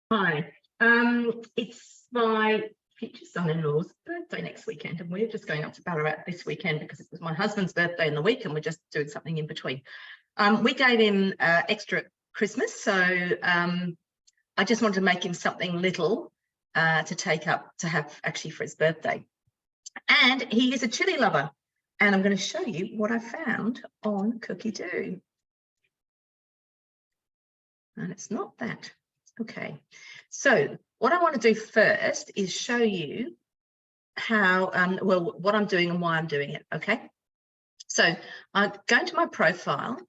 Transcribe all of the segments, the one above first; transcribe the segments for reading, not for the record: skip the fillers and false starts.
Hi, it's my future son-in-law's birthday next weekend, and we're just going up to Ballarat this weekend because it was my husband's birthday in the week, and we're just doing something in between. We gave him extra Christmas, so I just wanted to make him something little to take up to have actually for his birthday. And he is a chili lover, and I'm going to show you what I found on Cookie Doo. And it's not that. Okay, so what I want to do first is show you how, well, what I'm doing and why I'm doing it, okay? So I go to my profile,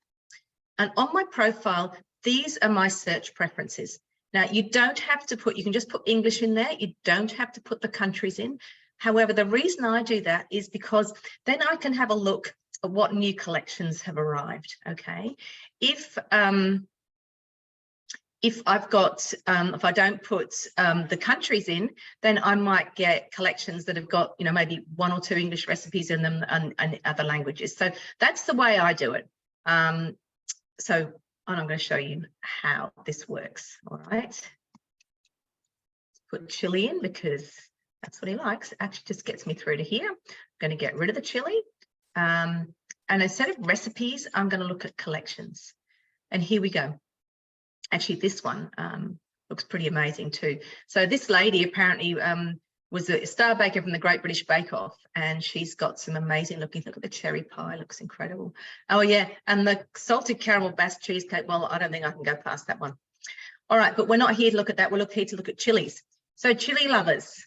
and on my profile, these are my search preferences. Now, you don't have to put, you can just put English in there. You don't have to put the countries in. However, the reason I do that is because then I can have a look at what new collections have arrived, okay? If I've got, if I don't put the countries in, then I might get collections that have got, you know, maybe 1 or 2 English recipes in them and other languages. So that's the way I do it. And I'm going to show you how this works. All right. Put chili in because that's what he likes. It actually just gets me through to here. I'm going to get rid of the chili. And instead of recipes, I'm going to look at collections. And here we go. Actually, this one looks pretty amazing too. So this lady apparently was a star baker from the Great British Bake Off, and she's got some amazing looking, look at the cherry pie, looks incredible. Oh yeah, and the salted caramel basque cheesecake, well, I don't think I can go past that one. All right, but we're not here to look at that, we're here to look at chilies. So chili lovers,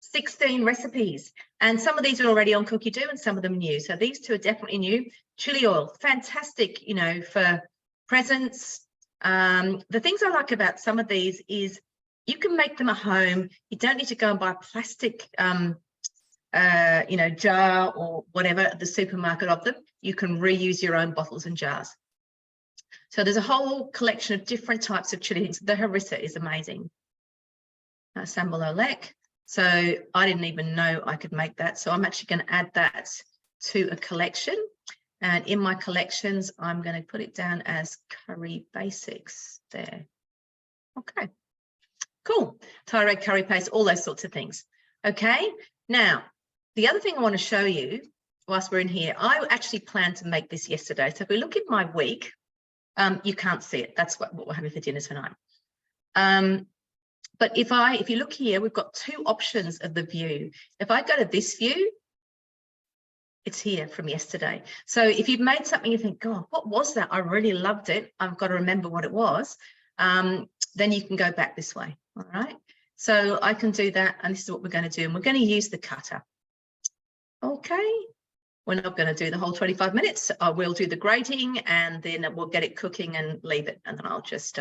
16 recipes, and some of these are already on Cookie Doo and some of them new. So these 2 are definitely new. Chili oil, fantastic, you know, for presents. The things I like about some of these is you can make them at home. You don't need to go and buy a plastic, you know, jar or whatever at the supermarket of them. You can reuse your own bottles and jars. So there's a whole collection of different types of chili things. The harissa is amazing. Sambal olek. So I didn't even know I could make that. So I'm actually going to add that to a collection. And in my collections, I'm going to put it down as curry basics there. Okay, cool. Thai red curry paste, all those sorts of things. Okay, now, the other thing I want to show you whilst we're in here, I actually planned to make this yesterday. So if we look at my week, you can't see it. That's what we're having for dinner tonight. But if you look here, we've got 2 options of the view. If I go to this view, it's here from yesterday. So if you've made something you think, God, what was that? I really loved it. I've got to remember what it was. Then you can go back this way. All right. So I can do that. And this is what we're going to do. And we're going to use the cutter. Okay. We're not going to do the whole 25 minutes. I will do the grating and then we'll get it cooking and leave it. And then I'll just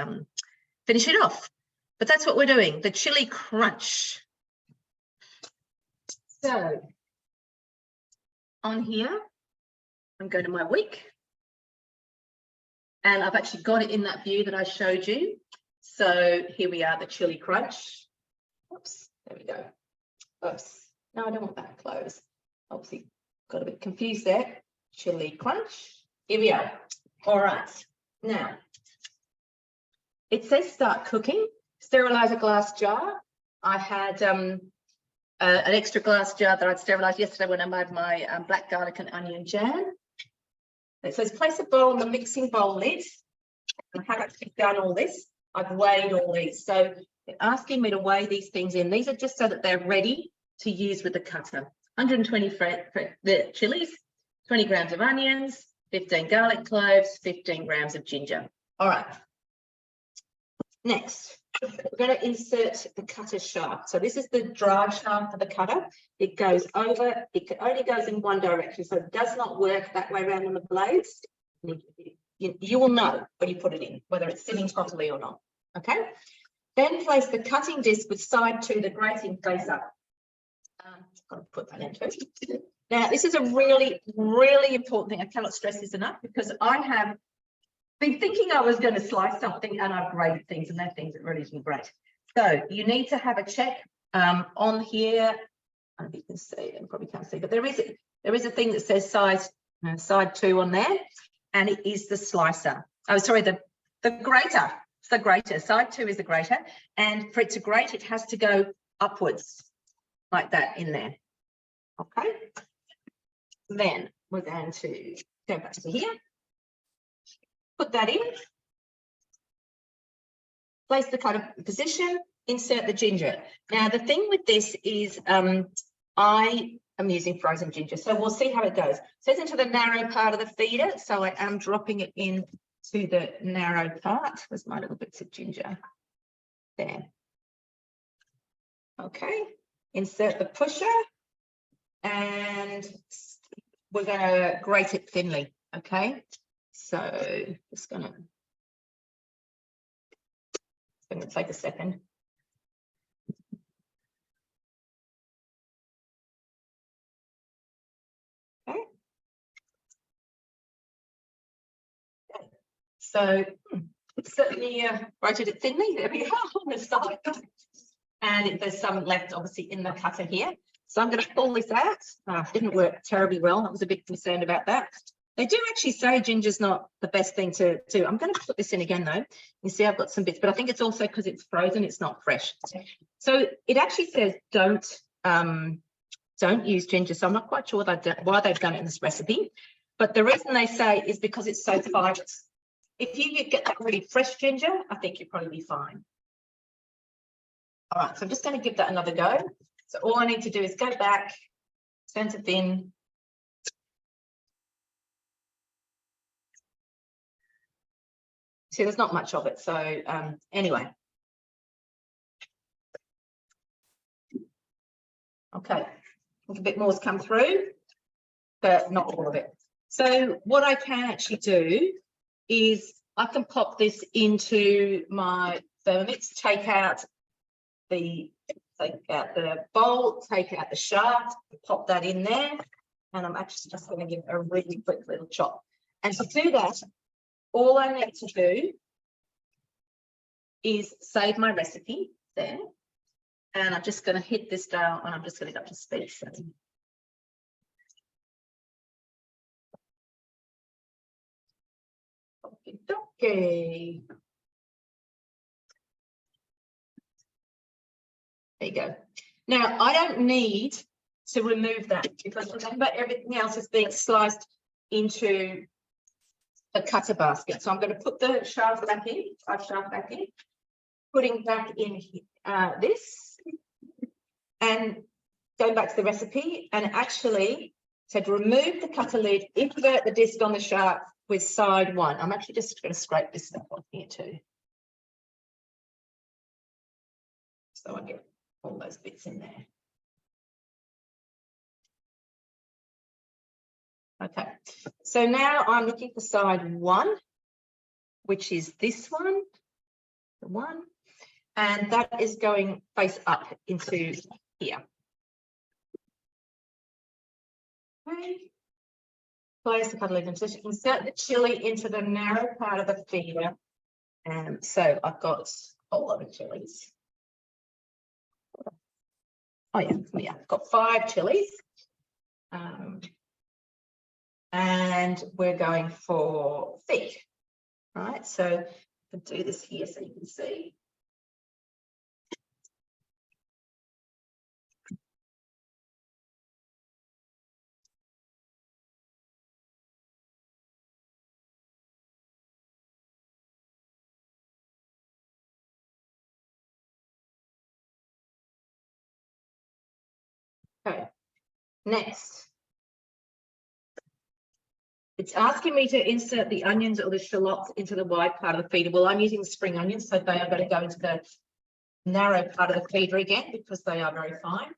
finish it off. But that's what we're doing. The Chilli Crunch. So on here, I'm going to my week, and I've actually got it in that view that I showed you. So here we are, the Chilli Crunch. Oops, there we go. Oops, no, I don't want that close. Obviously, got a bit confused there. Chilli Crunch. Here we are. All right, now it says start cooking. Sterilize a glass jar. I had an extra glass jar that I'd sterilised yesterday when I made my black garlic and onion jam. It says place a bowl on the mixing bowl lid. I have actually done all this. I've weighed all these. So they're asking me to weigh these things in. These are just so that they're ready to use with the cutter. 120 the chilies, 20 grams of onions, 15 garlic cloves, 15 grams of ginger. All right. Next, we're going to insert the cutter shaft. So this is the drive shaft for the cutter. It goes over, it only goes in one direction, so it does not work that way around on the blades. You will know when you put it in, whether it's sitting properly or not, okay? Then place the cutting disc with side to the grating face up. Got to put that in too. Now, this is a really, really important thing. I cannot stress this enough because I have been thinking I was going to slice something and I've grated things and that things that really isn't great. So you need to have a check on here. I don't know if you can see, you probably can't see, but there is a thing that says side 2 on there, and it is the slicer. Oh, sorry, the grater. It's the grater. Side 2 is the grater. And for it to grate, it has to go upwards like that in there. Okay. Then we're going to go back to here. Put that in. Place the cutter position. Insert the ginger. Now, the thing with this is I am using frozen ginger, so we'll see how it goes. So it's into the narrow part of the feeder, so I am dropping it in to the narrow part. There's my little bits of ginger there. Okay, insert the pusher, and we're going to grate it thinly. Okay, so just going to take a second. Okay. So certainly grated it thinly. There we go on the side. And there's some left, obviously, in the cutter here. So I'm going to pull this out. Didn't work terribly well. I was a bit concerned about that. They do actually say ginger's not the best thing to do. I'm going to put this in again, though. You see I've got some bits, but I think it's also because it's frozen, it's not fresh. So it actually says don't use ginger. So I'm not quite sure why they've done it in this recipe. But the reason they say is because it's so fibrous. If you get that really fresh ginger, I think you'll probably be fine. All right, so I'm just going to give that another go. So all I need to do is go back, turn to thin. See, there's not much of it. So anyway. Okay, a bit more has come through, but not all of it. So what I can actually do is I can pop this into my Thermomix, take out the bowl, take out the shaft, pop that in there, and I'm actually just going to give it a really quick little chop. And to do that, all I need to do is save my recipe there, and I'm just going to hit this down, and I'm just going to go to speed setting. Okay. There you go. Now, I don't need to remove that because remember everything else is being sliced into a cutter basket. So I'm going to put the shaft back in, putting back in this, and going back to the recipe, and actually said remove the cutter lid, invert the disc on the shaft with side 1. I'm actually just going to scrape this stuff off here too. So I get all those bits in there. Okay, so now I'm looking for side 1, which is this one, the one, and that is going face up into here. Okay, place the cutter lid and insert the chili into the narrow part of the feeder. And so I've got a whole lot of chilies. Oh yeah, I've got 5 chilies. And we're going for thick, right? So I'll do this here so you can see. Okay, next. It's asking me to insert the onions or the shallots into the wide part of the feeder. Well, I'm using spring onions, so they are going to go into the narrow part of the feeder again because they are very fine.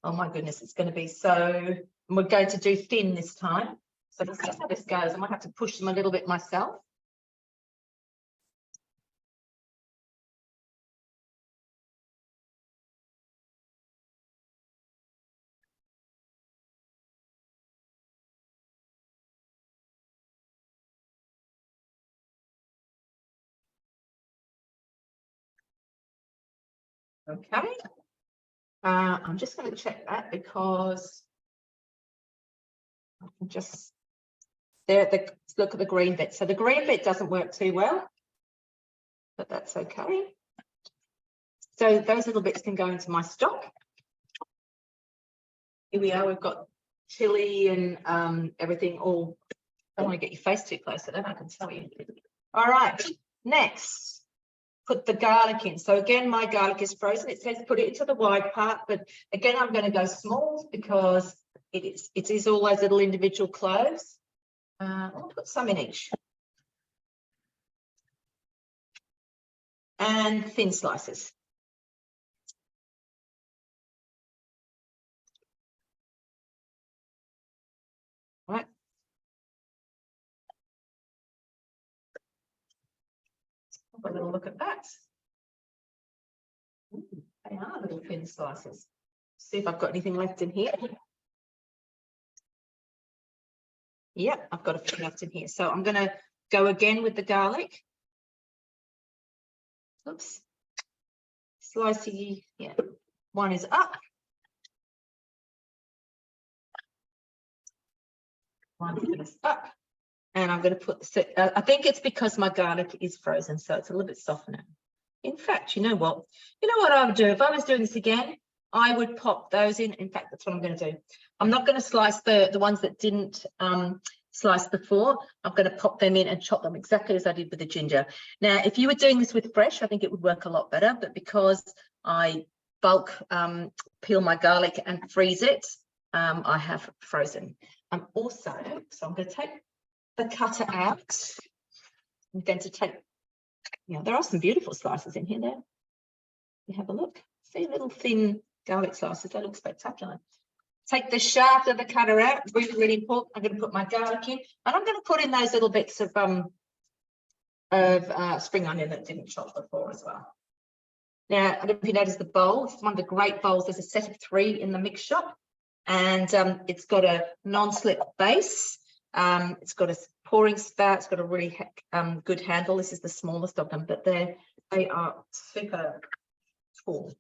Oh my goodness, it's going to be so, we're going to do thin this time. So let's see how this goes. I might have to push them a little bit myself. Okay. I'm just going to check that because I can just look at the green bit. So the green bit doesn't work too well, but that's okay. So those little bits can go into my stock. Here we are, we've got chili and everything all. I don't want to get your face too close to that, I can tell you. All right, next, put the garlic in. So again, my garlic is frozen. It says put it into the wide part, but again, I'm going to go small because it is all those little individual cloves. I'll put some in each. And thin slices. Right. Have a little look at that. Ooh, they are little thin slices. See if I've got anything left in here. Yep, I've got a few left in here. So I'm going to go again with the garlic. Oops. Slicey, yeah. One is up. One is up. And I'm going to put, I think it's because my garlic is frozen, so it's a little bit softer. In fact, you know what? You know what I would do? If I was doing this again, I would pop those in. In fact, that's what I'm going to do. I'm not going to slice the ones that didn't slice before. I'm going to pop them in and chop them exactly as I did with the ginger. Now, if you were doing this with fresh, I think it would work a lot better. But because I bulk peel my garlic and freeze it, I have frozen. Also, so I'm going to take the cutter out. I'm going to take, there are some beautiful slices in here there. You have a look. See, little thin garlic slices. They look spectacular. Take the shaft of the cutter out. Really, really important. I'm going to put my garlic in, and I'm going to put in those little bits of spring onion that didn't chop before as well. Now, I don't know if you noticed the bowl. It's one of the great bowls. There's a set of 3 in the mix shop, and it's got a non-slip base. It's got a pouring spout. It's got a really good handle. This is the smallest of them, but they are super cool.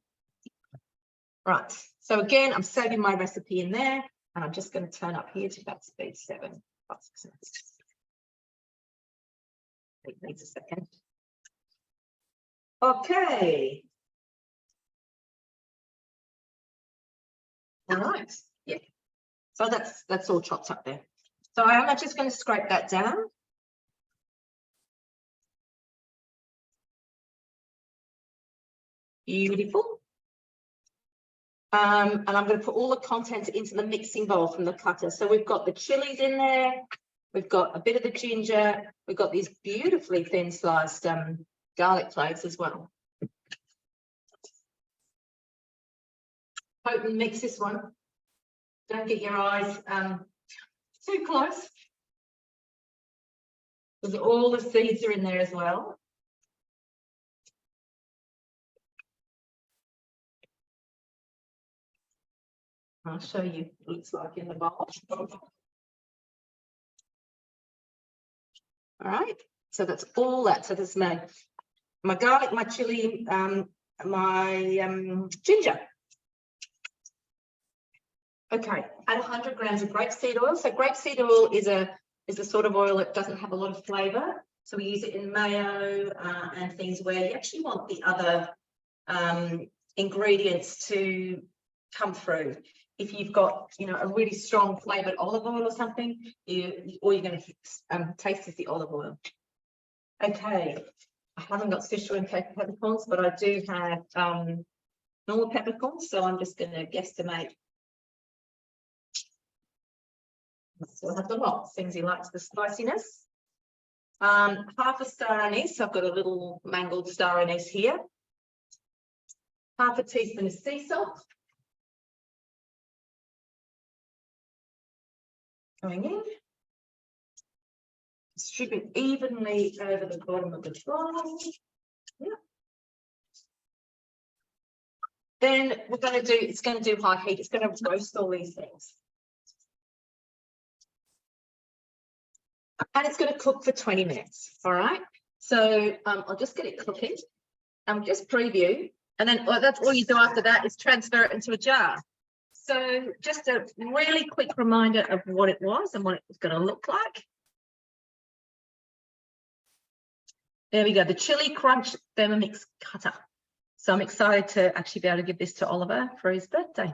Right. So again, I'm saving my recipe in there, and I'm just going to turn up here to about speed 7. It needs a second. Okay. All right. Yeah. So that's all chopped up there. So I'm just going to scrape that down. Beautiful. And I'm going to put all the contents into the mixing bowl from the cutter. So we've got the chilies in there. We've got a bit of the ginger. We've got these beautifully thin sliced garlic cloves as well. Potent mix this one. Don't get your eyes too close, because all the seeds are in there as well. I'll show you what it looks like in the bowl. All right, so that's all that. So there's my garlic, my chili, my ginger. Okay, add 100 grams of grapeseed oil. So grapeseed oil is a sort of oil that doesn't have a lot of flavour. So we use it in mayo and things where you actually want the other ingredients to come through. If you've got, a really strong flavoured olive oil or something, all you're going to taste is the olive oil. Okay, I haven't got fish and peppercorns, but I do have normal peppercorns, so I'm just going to guesstimate. So I have a lot. Things he likes the spiciness. Half a star anise. I've got a little mangled star anise here. Half a teaspoon of sea salt. Going in. Distribute evenly over the bottom of the bowl. Yeah. Then we're going to do, it's going to do high heat. It's going to roast all these things. And it's going to cook for 20 minutes. All right. So I'll just get it cooking. Just preview. And then that's all you do after that is transfer it into a jar. So just a really quick reminder of what it was and what it was going to look like. There we go, the Chilli Crunch Thermomix cutter. So I'm excited to actually be able to give this to Oliver for his birthday.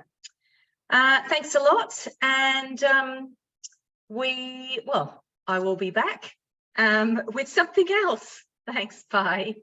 Thanks a lot. And I will be back with something else. Thanks, bye.